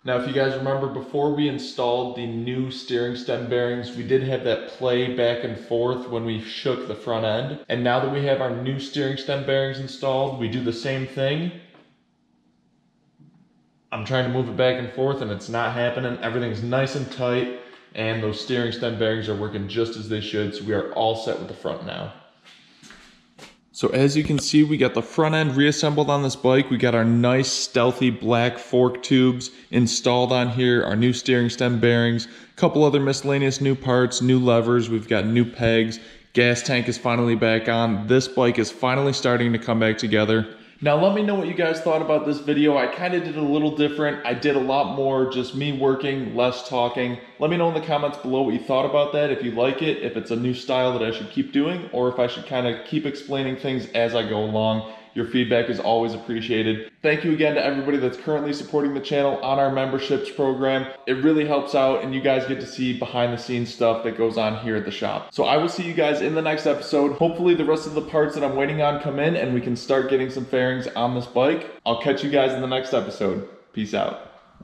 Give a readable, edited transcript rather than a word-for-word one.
Now, if you guys remember, before we installed the new steering stem bearings, we did have that play back and forth when we shook the front end. And now that we have our new steering stem bearings installed, we do the same thing. I'm trying to move it back and forth and it's not happening. Everything's nice and tight and those steering stem bearings are working just as they should. So we are all set with the front now. So as you can see, we got the front end reassembled on this bike. We got our nice stealthy black fork tubes installed on here, our new steering stem bearings, a couple other miscellaneous new parts, new levers, we've got new pegs, gas tank is finally back on. This bike is finally starting to come back together. Now let me know what you guys thought about this video. I kind of did it a little different. I did a lot more just me working, less talking. Let me know in the comments below what you thought about that, if you like it, if it's a new style that I should keep doing, or if I should kind of keep explaining things as I go along. Your feedback is always appreciated. Thank you again to everybody that's currently supporting the channel on our memberships program. It really helps out and you guys get to see behind the scenes stuff that goes on here at the shop. So I will see you guys in the next episode. Hopefully the rest of the parts that I'm waiting on come in and we can start getting some fairings on this bike. I'll catch you guys in the next episode. Peace out.